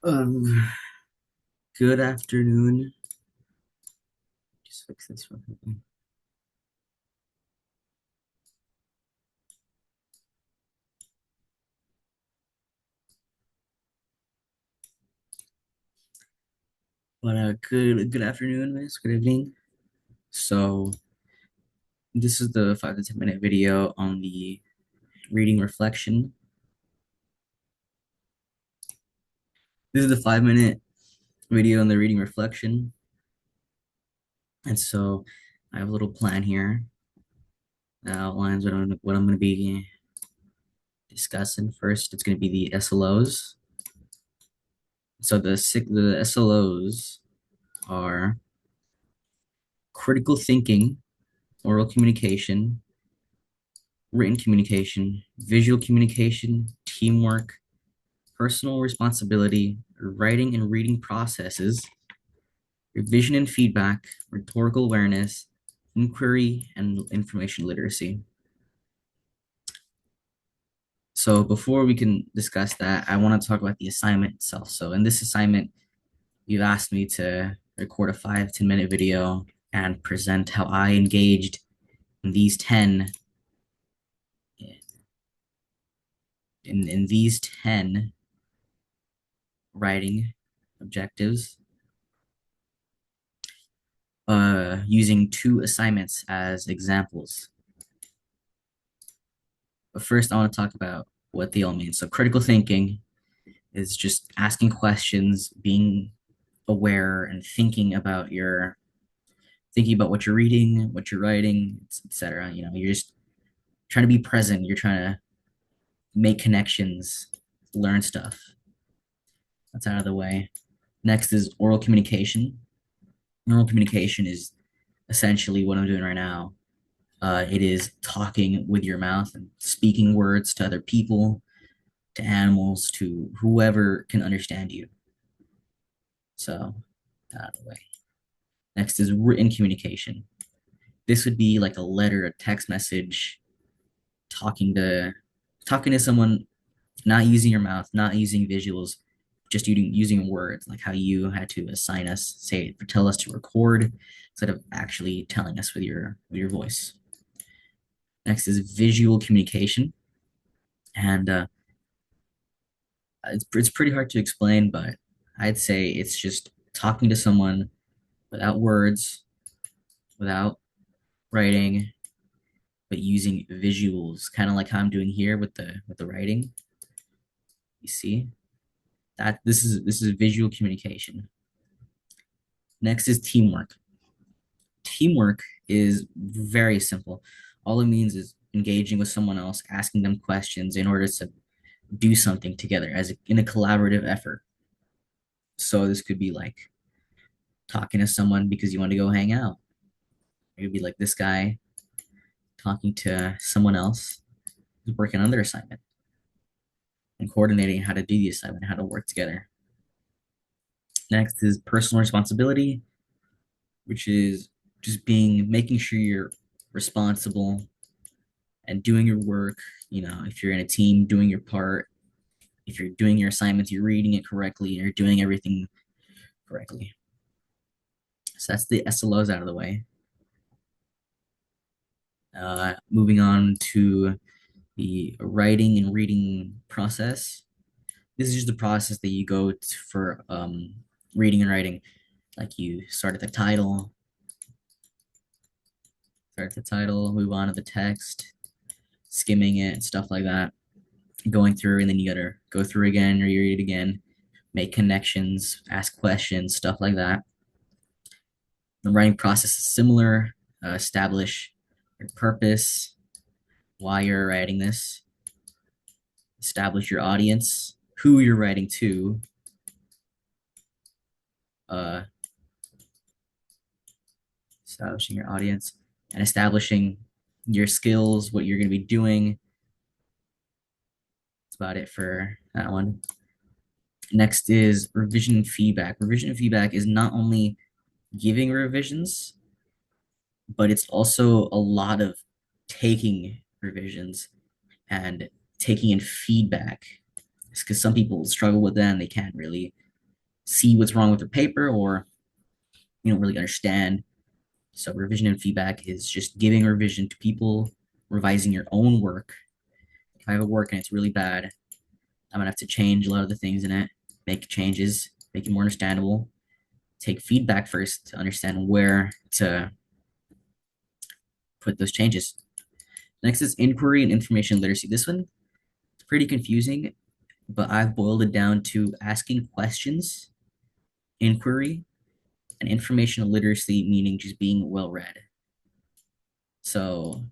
Um, Good afternoon. Just fix this real quickly. Good afternoon, miss. Good evening. So this is the 5 to 10 minute video on the reading reflection. This is the 5 minute video on the reading reflection. And so I have a little plan here that outlines what I'm going to be discussing. First, it's going to be the SLOs. So the SLOs are critical thinking, oral communication, written communication, visual communication, teamwork, personal responsibility, writing and reading processes, revision and feedback, rhetorical awareness, inquiry, and information literacy. So before we can discuss that, I want to talk about the assignment itself. So in this assignment, you've asked me to record a 5 to 10 minute video and present how I engaged in these 10 in these 10 writing objectives using 2 assignments as examples. But first, I want to talk about what they all mean. So, critical thinking is just asking questions, being aware, and thinking about what you're reading, what you're writing, etc. You're just trying to be present. You're trying to make connections, learn stuff. That's out of the way. Next is oral communication. Oral communication is essentially what I'm doing right now. It is talking with your mouth and speaking words to other people, to animals, to whoever can understand you. So, out of the way. Next is written communication. This would be like a letter, a text message, talking to talking to someone, not using your mouth, not using visuals, just using words, like how you had to assign us, say, tell us to record instead of actually telling us with your voice. Next is visual communication, and it's pretty hard to explain, but I'd say it's just talking to someone without words, without writing, but using visuals, kind of like how I'm doing here with the writing. You see that this is visual communication. Next is teamwork. Teamwork is very simple. All it means is engaging with someone else, asking them questions in order to do something together in a collaborative effort. So this could be like talking to someone because you want to go hang out. It would be like this guy talking to someone else who's working on their assignment and coordinating how to do the assignment, how to work together. Next is personal responsibility, which is just making sure you're responsible and doing your work. If you're in a team, doing your part. If you're doing your assignments, you're reading it correctly, you're doing everything correctly. So that's the SLOs out of the way. Moving on to the writing and reading process. This is just the process that you go for reading and writing. Like you start at the title, move on to the text, skimming it, stuff like that, going through, and then you gotta go through again, reread it again, make connections, ask questions, stuff like that. The writing process is similar. Establish your purpose, why you're writing this, establish your audience, who you're writing to, uh, establishing your audience, and establishing your skills, what you're going to be doing. That's about it for that one. Next is revision and feedback. Revision and feedback is not only giving revisions, but it's also a lot of taking revisions and taking in feedback. It's because some people struggle with that and they can't really see what's wrong with their paper or you don't really understand. So revision and feedback is just giving revision to people, revising your own work. If I have a work and it's really bad, I'm gonna have to change a lot of the things in it, make changes, make it more understandable, take feedback first to understand where to put those changes. Next is inquiry and information literacy. This one is pretty confusing, but I've boiled it down to asking questions, inquiry, and informational literacy, meaning just being well read. So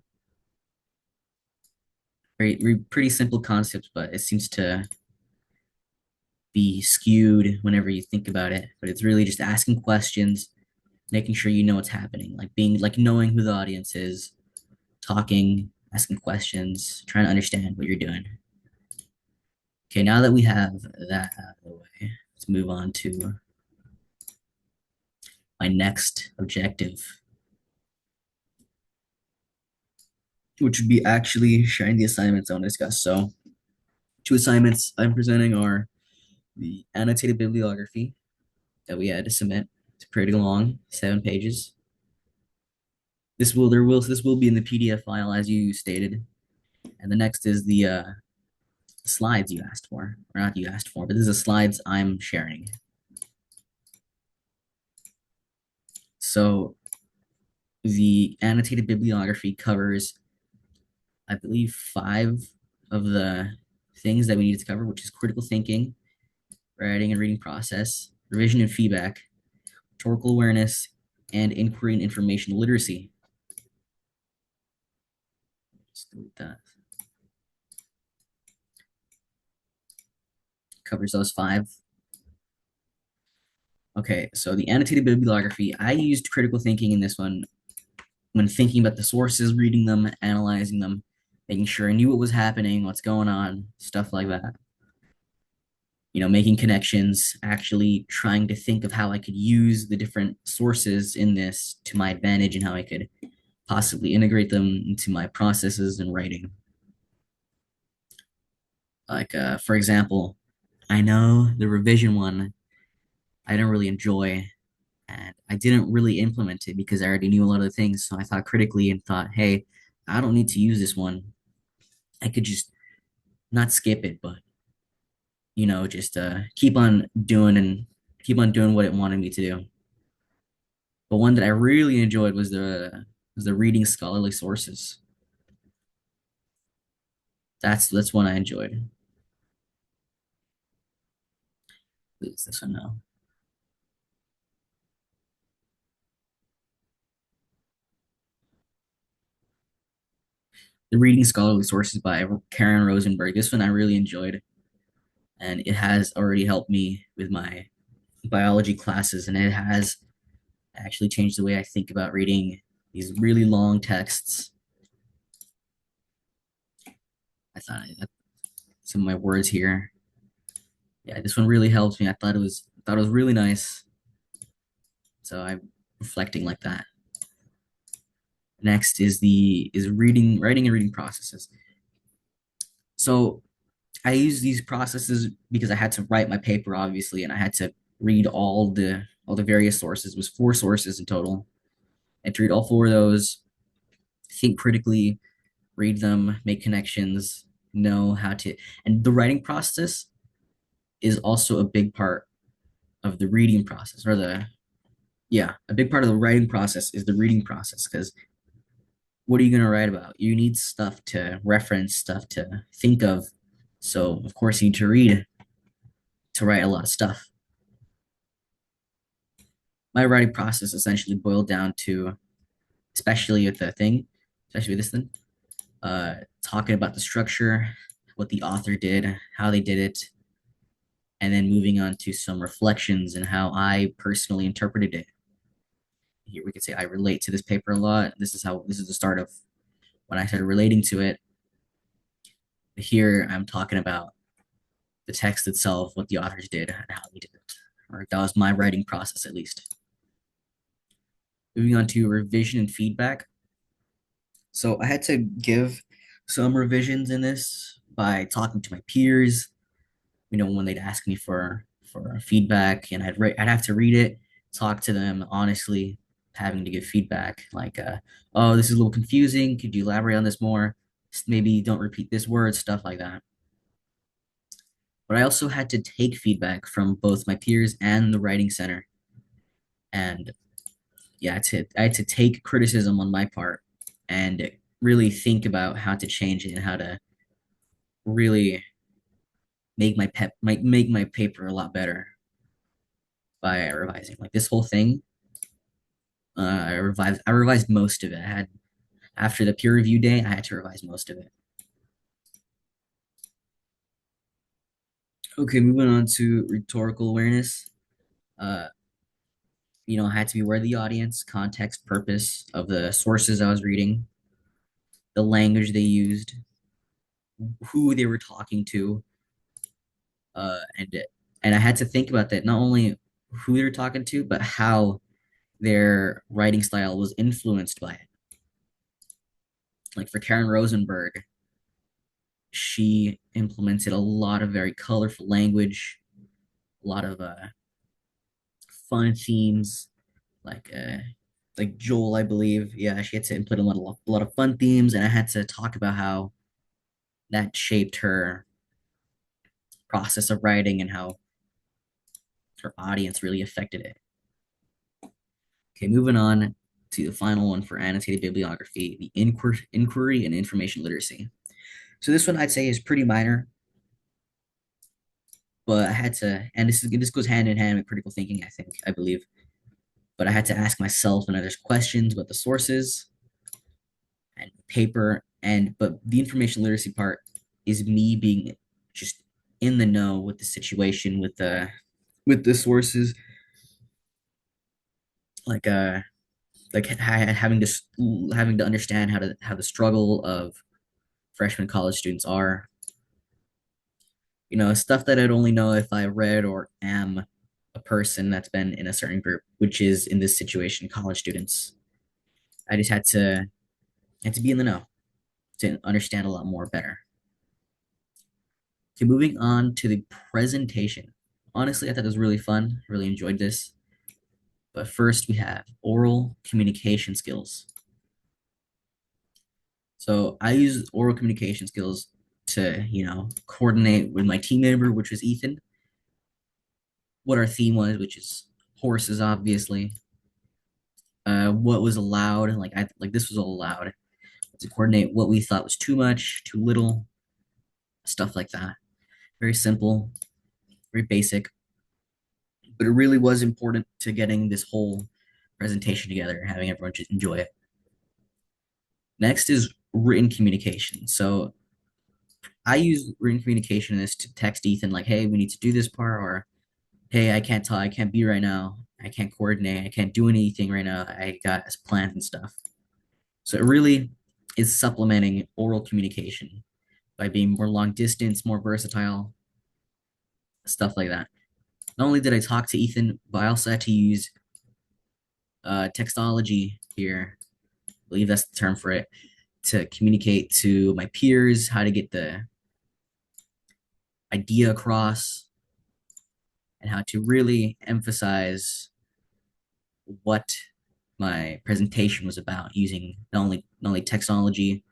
pretty simple concepts, but it seems to be skewed whenever you think about it. But it's really just asking questions, making sure you know what's happening, like being like knowing who the audience is, talking, asking questions, trying to understand what you're doing. Okay, now that we have that out of the way, let's move on to my next objective, which would be actually sharing the assignments I want to discuss. So, two assignments I'm presenting are the annotated bibliography that we had to submit. It's pretty long, 7 pages. This will be in the PDF file as you stated. And the next is the slides you asked for, or not you asked for, but this is the slides I'm sharing. So the annotated bibliography covers, I believe, 5 of the things that we need to cover, which is critical thinking, writing and reading process, revision and feedback, rhetorical awareness, and inquiry and information literacy. Just delete that. Covers those 5. Okay, so the annotated bibliography, I used critical thinking in this one when thinking about the sources, reading them, analyzing them, making sure I knew what was happening, what's going on, stuff like that. Making connections, actually trying to think of how I could use the different sources in this to my advantage and how I could possibly integrate them into my processes and writing. Like, for example, I know the revision one I didn't really enjoy, and I didn't really implement it because I already knew a lot of the things. So I thought critically and thought, hey, I don't need to use this one. I could just not skip it, but just keep on doing what it wanted me to do. But one that I really enjoyed was the reading scholarly sources. That's one I enjoyed. Is this one now? The reading scholarly sources by Karen Rosenberg. This one I really enjoyed, and it has already helped me with my biology classes, and it has actually changed the way I think about reading these really long texts. I thought some of my words here. Yeah, this one really helped me. I thought it was really nice. So I'm reflecting like that. Next is writing and reading processes. So I use these processes because I had to write my paper, obviously, and I had to read all the various sources. It was 4 sources in total. I had to read all 4 of those, think critically, read them, make connections, know how to. And the writing process is also a big part of the reading process, or a big part of the writing process is the reading process because what are you going to write about? You need stuff to reference, stuff to think of. So, of course, you need to read to write a lot of stuff. My writing process essentially boiled down to, especially with the thing, especially with this thing, talking about the structure, what the author did, how they did it, and then moving on to some reflections and how I personally interpreted it. Here we could say I relate to this paper a lot. This is the start of when I started relating to it. Here I'm talking about the text itself, what the authors did, and how they did it. Or that was my writing process, at least. Moving on to revision and feedback. So I had to give some revisions in this by talking to my peers, when they'd ask me for for feedback, and I'd have to read it, talk to them honestly, having to give feedback like, oh, this is a little confusing. Could you elaborate on this more? Maybe don't repeat this word, stuff like that. But I also had to take feedback from both my peers and the writing center, and yeah, I had to take criticism on my part and really think about how to change it and how to really make my paper a lot better by revising. Like this whole thing, I revised most of it. I had After the peer review day, I had to revise most of it. Okay, moving on to rhetorical awareness. Uh, I had to be aware of the audience, context, purpose of the sources I was reading, the language they used, who they were talking to, uh, and and I had to think about that, not only who they were talking to, but how their writing style was influenced by it. Like for Karen Rosenberg, she implemented a lot of very colorful language, a lot of fun themes, like uh, like Joel, I believe. Yeah, she had to input a lot of fun themes, and I had to talk about how that shaped her process of writing and how her audience really affected it. Okay, moving on to the final one for annotated bibliography, the inquiry and information literacy. So this one I'd say is pretty minor, but I had to, and this goes hand in hand with critical thinking, I believe. But I had to ask myself and others questions about the sources and paper, and but the information literacy part is me being just in the know with the situation, with the sources, like having to understand how the struggle of freshman college students are. Stuff that I'd only know if I read or am a person that's been in a certain group, which is in this situation college students. I just had to be in the know to understand a lot more better. Okay, moving on to the presentation. Honestly, I thought it was really fun. I really enjoyed this. But first, we have oral communication skills. So I use oral communication skills to, coordinate with my team member, which was Ethan, what our theme was, which is horses, obviously. What was allowed, like this was all allowed to coordinate what we thought was too much, too little, stuff like that. Very simple, very basic, but it really was important to getting this whole presentation together and having everyone just enjoy it. Next is written communication. So I use written communication as to text Ethan like, hey, we need to do this part, or hey, I can't talk, I can't be right now, I can't coordinate, I can't do anything right now, I got plans and stuff. So it really is supplementing oral communication by being more long distance, more versatile, stuff like that. Not only did I talk to Ethan, but I also had to use textology here, I believe that's the term for it, to communicate to my peers how to get the idea across and how to really emphasize what my presentation was about using not only technology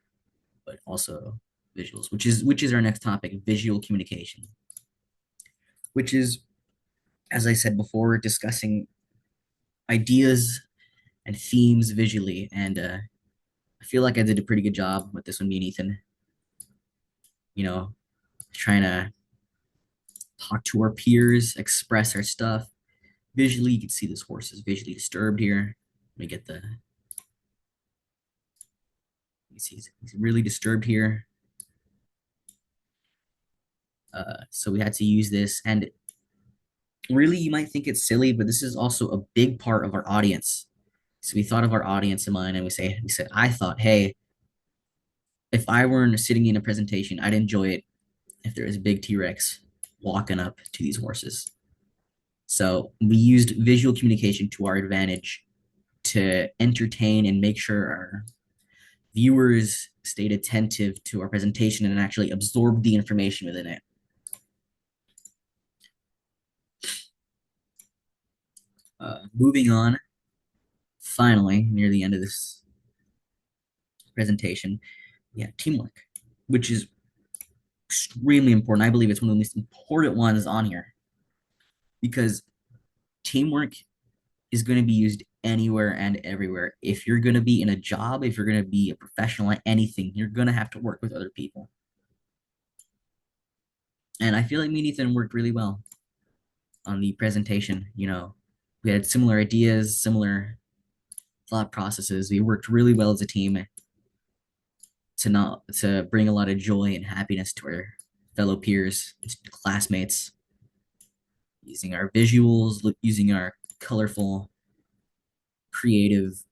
but also visuals, which is our next topic, visual communication, which is, as I said before, discussing ideas and themes visually. And I feel like I did a pretty good job with this one, me and Ethan. You know, trying to talk to our peers, express our stuff. Visually, you can see this horse is visually disturbed here. Let me get the, you see he's really disturbed here. So we had to use this. And really, you might think it's silly, but this is also a big part of our audience. So we thought of our audience in mind and we said, I thought, hey, if I were sitting in a presentation, I'd enjoy it if there was a big T-Rex walking up to these horses. So we used visual communication to our advantage to entertain and make sure our viewers stayed attentive to our presentation and actually absorbed the information within it. Moving on, finally, near the end of this presentation, yeah, teamwork, which is extremely important. I believe it's one of the most important ones on here because teamwork is going to be used anywhere and everywhere. If you're going to be in a job, if you're going to be a professional at anything, you're going to have to work with other people. And I feel like me and Ethan worked really well on the presentation. We had similar ideas, similar thought processes. We worked really well as a team to bring a lot of joy and happiness to our fellow peers, classmates, using our visuals, using our colorful, creative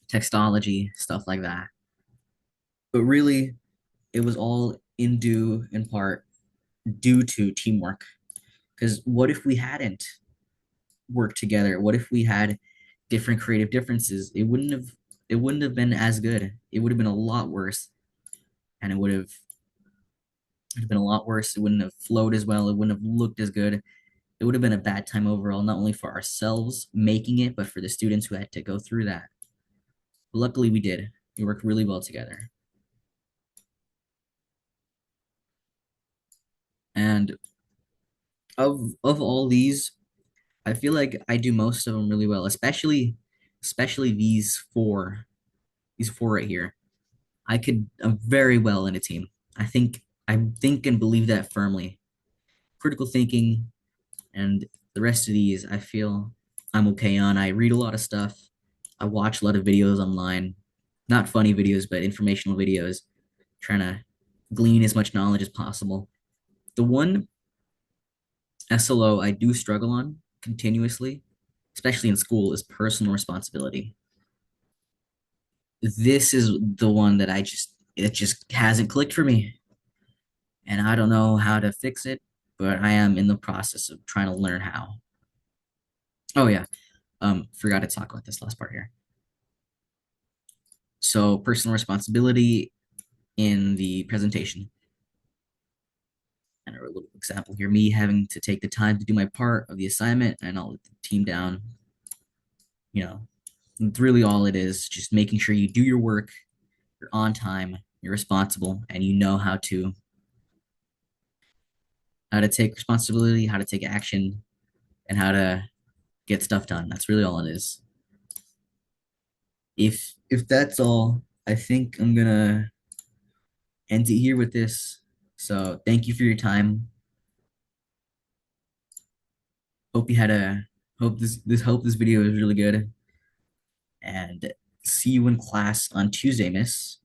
textology, stuff like that. But really, it was all in part due to teamwork. Because what if we hadn't worked together? What if we had different creative differences? It wouldn't have been as good. It would have been a lot worse. And it would have been a lot worse. It wouldn't have flowed as well. It wouldn't have looked as good. It would have been a bad time overall, not only for ourselves making it, but for the students who had to go through that. But luckily we did. We worked really well together. And of all these, I feel like I do most of them really well, especially these four right here. I'm very well in a team. I think and believe that firmly. Critical thinking and the rest of these, I feel I'm okay on. I read a lot of stuff. I watch a lot of videos online, not funny videos, but informational videos, trying to glean as much knowledge as possible. The one SLO I do struggle on continuously, especially in school, is personal responsibility. This is the one that it just hasn't clicked for me. And I don't know how to fix it, but I am in the process of trying to learn how. Oh yeah, forgot to talk about this last part here. So personal responsibility in the presentation. And a little example here, me having to take the time to do my part of the assignment and I'll let the team down. You know, it's really all it is, just making sure you do your work, you're on time, you're responsible, and you know how to take responsibility, how to take action, and how to get stuff done. That's really all it is. If that's all, I think I'm gonna end it here with this. So thank you for your time. Hope you had a hope this video is really good. And see you in class on Tuesday, miss.